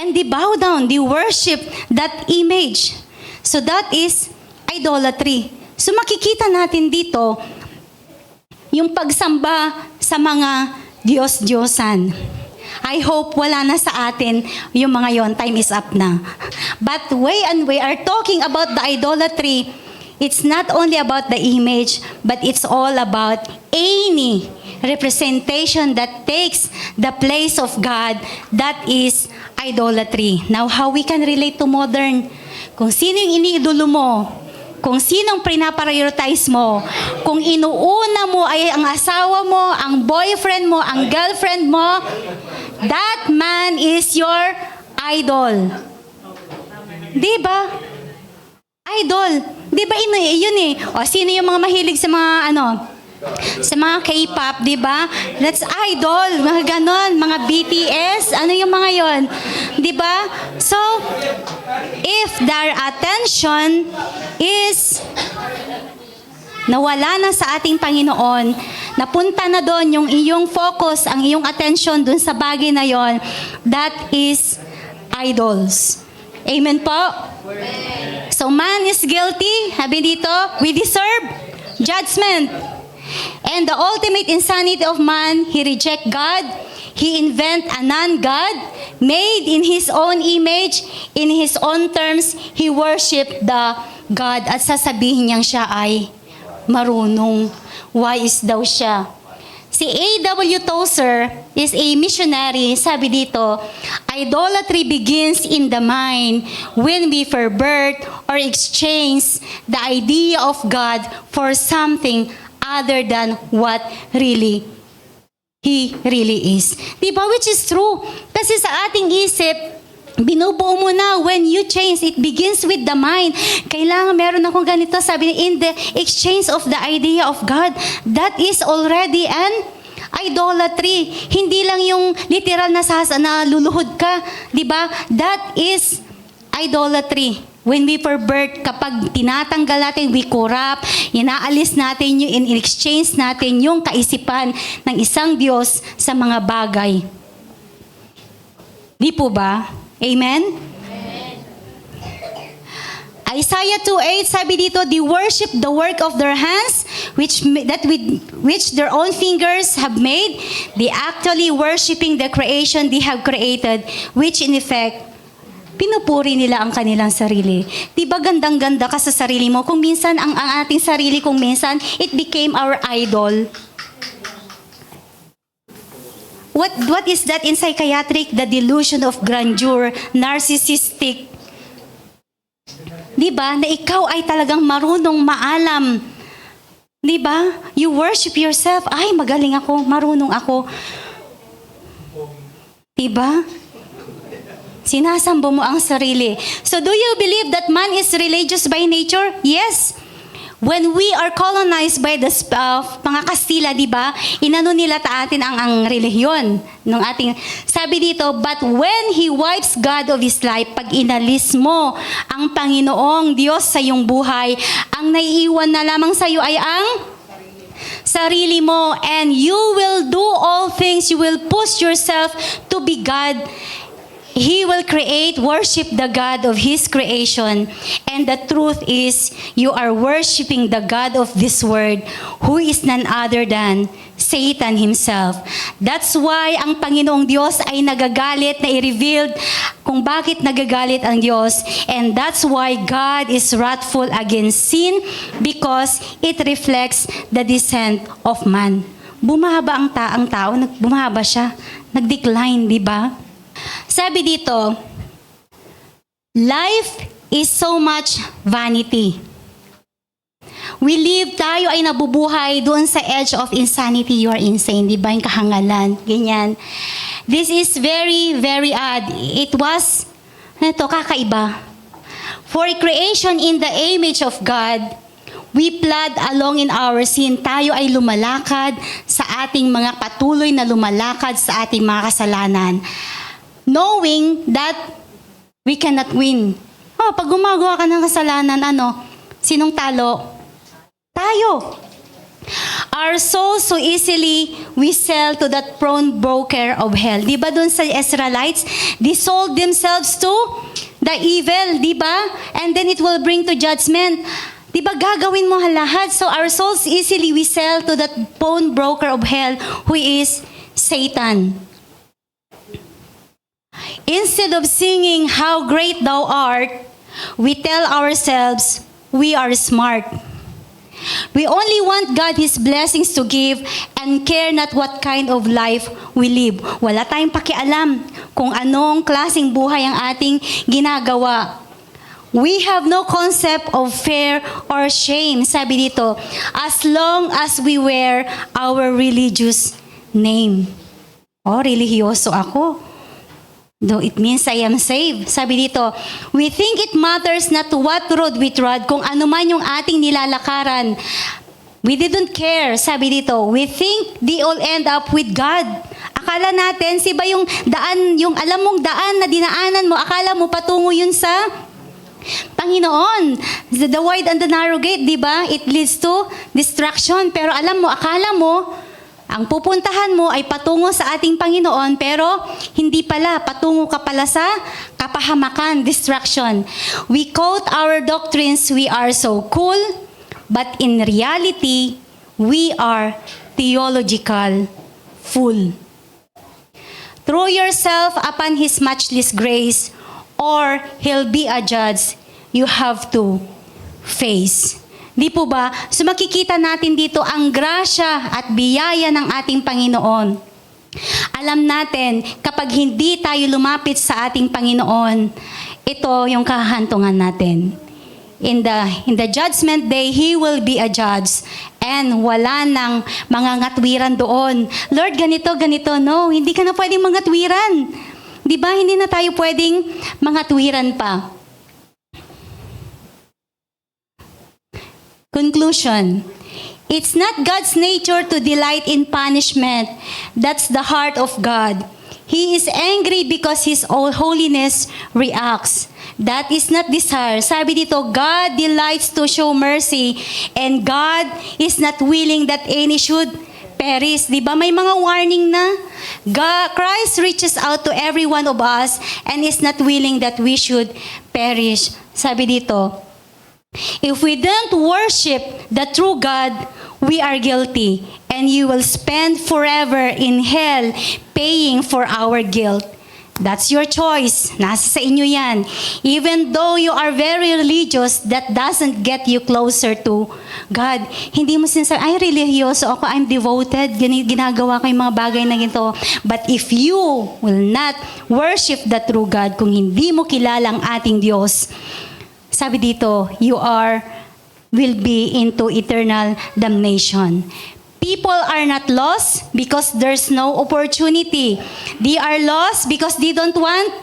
And they bow down, they worship that image. So that is idolatry. So makikita natin dito yung pagsamba sa mga Diyos-Diyosan. I hope wala na sa atin yung mga yon. Time is up na. But when we are talking about the idolatry, it's not only about the image, but it's all about any representation that takes the place of God. That is idolatry. Now, how we can relate to modern? Kung sino yung iniidolo mo, kung sinong pinaprioritize mo, kung inuuna mo ay ang asawa mo, ang boyfriend mo, ang girlfriend mo, that man is your idol. Di ba? Idol. Di ba yun eh? O sino yung mga mahilig sa mga sa mga K-pop, di ba? That's idol, mga ganon, mga BTS, ano yung mga yon, di ba? So, if their attention is nawala na sa ating Panginoon, napunta na doon yung iyong focus, ang iyong attention doon sa bagay na yon, that is idols. Amen po? So, man is guilty, sabi dito, we deserve judgment. And the ultimate insanity of man, he reject God, he invent a non-God, made in his own image, in his own terms, he worship the God. At sasabihin niyang siya ay marunong, wise daw siya. Si A.W. Tozer is a missionary. Sabi dito, idolatry begins in the mind when we pervert or exchange the idea of God for something other than what He really is. Diba? Which is true. Kasi sa ating isip, binubuo mo na, when you change, it begins with the mind. Kailangan meron akong ganito, sabi niya, in the exchange of the idea of God, that is already an idolatry. Hindi lang yung literal na luluhod ka. Diba? That is idolatry. When we pervert, kapag tinatanggal natin, we corrupt, inaalis natin yung, in exchange natin yung kaisipan ng isang Diyos sa mga bagay. Di po ba? Amen? Isaiah 2:8, sabi dito, they worship the work of their hands, which their own fingers have made. They actually worshiping the creation they have created, which in effect, pinupuri nila ang kanilang sarili. Di ba gandang-ganda ka sa sarili mo? Kung minsan, ang ating sarili, kung minsan, it became our idol. What is that in psychiatric? The delusion of grandeur, narcissistic. Di ba? Na ikaw ay talagang marunong maalam. Di ba? You worship yourself. Ay, magaling ako, marunong ako. Di ba? Sinasambo mo ang sarili. So do you believe that man is religious by nature? Yes. When we are colonized by the mga Kastila, di ba? Inano nila atin ang relihiyon ng ating. Sabi dito, but when He wipes God of His life, pag inalis mo ang Panginoong Diyos sa iyong buhay, ang naiiwan na lamang sa iyo ay ang sarili mo, and you will do all things. You will push yourself to be God. He will create, worship the God of His creation. And the truth is, you are worshiping the God of this world, who is none other than Satan himself. That's why ang Panginoong Diyos ay nagagalit, na i-revealed kung bakit nagagalit ang Diyos. And that's why God is wrathful against sin, because it reflects the descent of man. Bumaba ang tao, bumaba siya, nag-decline, di ba? Sabi dito, life is so much vanity. We live, tayo ay nabubuhay doon sa edge of insanity. You are insane, di ba? Yung kahangalan, ganyan. This is very, very odd. It was, kakaiba. For creation in the image of God, we plod along in our sin. Tayo ay lumalakad sa ating mga patuloy na lumalakad sa ating mga kasalanan. Knowing that we cannot win. Pag gumagawa ka ng kasalanan, sinong talo? Tayo. Our souls so easily we sell to that prone broker of hell. Di ba dun sa Israelites? They sold themselves to the evil, di ba? And then it will bring to judgment. Di ba gagawin mo lahat? So our souls easily we sell to that prone broker of hell, who is Satan. Instead of singing how great thou art, we tell ourselves we are smart. We only want God His blessings to give and care not what kind of life we live. Wala tayong pakialam kung anong klaseng buhay ang ating ginagawa. We have no concept of fear or shame, sabi dito, as long as we wear our religious name. Relihiyoso ako. Though it means I am saved. Sabi dito, we think it matters not to what road we trod, kung ano man yung ating nilalakaran. We didn't care. Sabi dito, we think they all end up with God. Akala natin, siba yung daan, yung alam mong daan na dinaanan mo, akala mo patungo yun sa Panginoon. The wide and the narrow gate, di ba? It leads to destruction. Pero alam mo, akala mo, ang pupuntahan mo ay patungo sa ating Panginoon, pero hindi pala, patungo ka pala sa kapahamakan, destruction. We quote our doctrines, we are so cool, but in reality, we are theological fool. Throw yourself upon His matchless grace, or He'll be a judge you have to face. Di po ba? So makikita natin dito ang grasya at biyaya ng ating Panginoon. Alam natin, kapag hindi tayo lumapit sa ating Panginoon, ito yung kahantungan natin. In the judgment day, He will be a judge. And wala nang mga ngatwiran doon. Lord, ganito, no? Hindi ka na pwedeng mangatwiran. Di ba? Hindi na tayo pwedeng mangatwiran pa. Conclusion. It's not God's nature to delight in punishment. That's the heart of God. He is angry because His holiness reacts. that is not desire. Sabi dito, God delights to show mercy and God is not willing that any should perish. Di ba may mga warning na? Christ reaches out to every one of us and is not willing that we should perish. Sabi dito, if we don't worship the true God, we are guilty and you will spend forever in hell paying for our guilt. That's your choice. Nasa sa inyo yan. Even though you are very religious, that doesn't get you closer to God. Hindi mo sinasabi, ay, religyoso ako, I'm devoted, ginagawa ko yung mga bagay na ginto. But if you will not worship the true God, kung hindi mo kilala ang ating Diyos, sabi dito, you will be into eternal damnation. People are not lost because there's no opportunity. They are lost because they don't want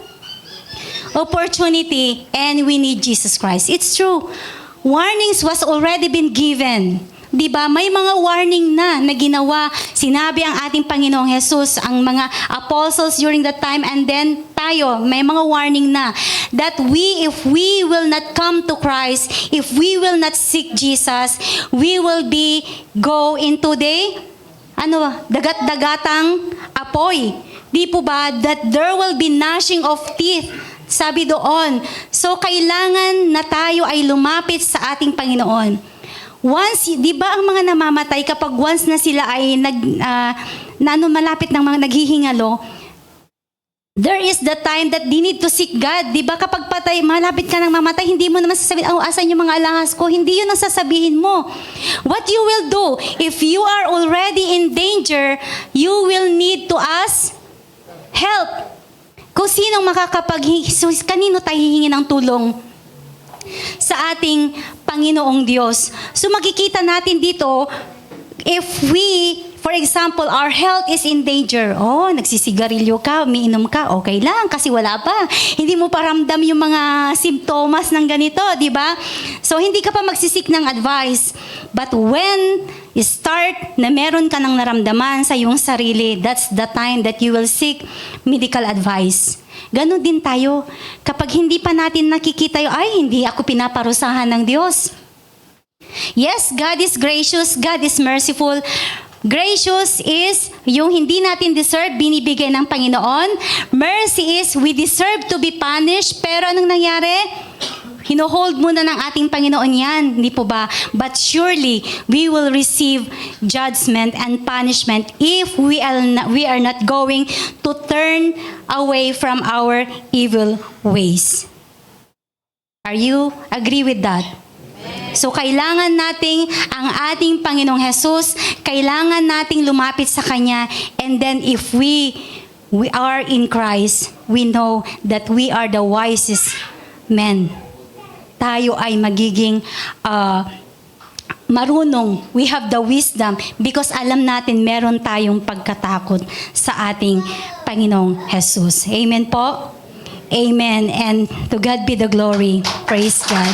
opportunity and we need Jesus Christ. It's true. Warnings was already been given. Di ba? May mga warning na ginawa. Sinabi ang ating Panginoong Jesus, ang mga apostles during that time, and then tayo, may mga warning na that if we will not come to Christ, if we will not seek Jesus, we will go into the dagat-dagatang apoy. Di po ba? That there will be gnashing of teeth. Sabi doon. So, kailangan na tayo ay lumapit sa ating Panginoon. Once, di ba ang mga namamatay kapag once na sila ay malapit ng mga naghihingalo, there is the time that they need to seek God. Di ba kapag malapit ka ng mamatay, hindi mo naman sasabihin, asan yung mga alahas ko? Hindi yun ang sasabihin mo. What you will do, if you are already in danger, you will need to ask help. Kung sinong kanino tayo hihingi ng tulong? Sa ating Panginoong Diyos. So makikita natin dito, if we, for example, our health is in danger, nagsisigarilyo ka, umiinom ka, okay lang, kasi wala pa. Hindi mo pa ramdam yung mga simptomas ng ganito, di ba? So hindi ka pa magsisik ng advice. But when you start na meron ka ng naramdaman sa iyong sarili, that's the time that you will seek medical advice. Ganon din tayo. Kapag hindi pa natin nakikita hindi ako pinaparusahan ng Diyos. Yes, God is gracious, God is merciful. Gracious is yung hindi natin deserve, binibigay ng Panginoon. Mercy is we deserve to be punished, pero anong nangyari? Hinohold muna ng ating Panginoon yan, hindi po ba? But surely, we will receive judgment and punishment if we are not going to turn away from our evil ways. Are you agree with that? So, kailangan nating ang ating Panginoong Jesus, kailangan nating lumapit sa Kanya, and then if we are in Christ, we know that we are the wisest men. Tayo ay magiging marunong. We have the wisdom because alam natin meron tayong pagkatakot sa ating Panginoong Jesus. Amen po? Amen. And to God be the glory. Praise God.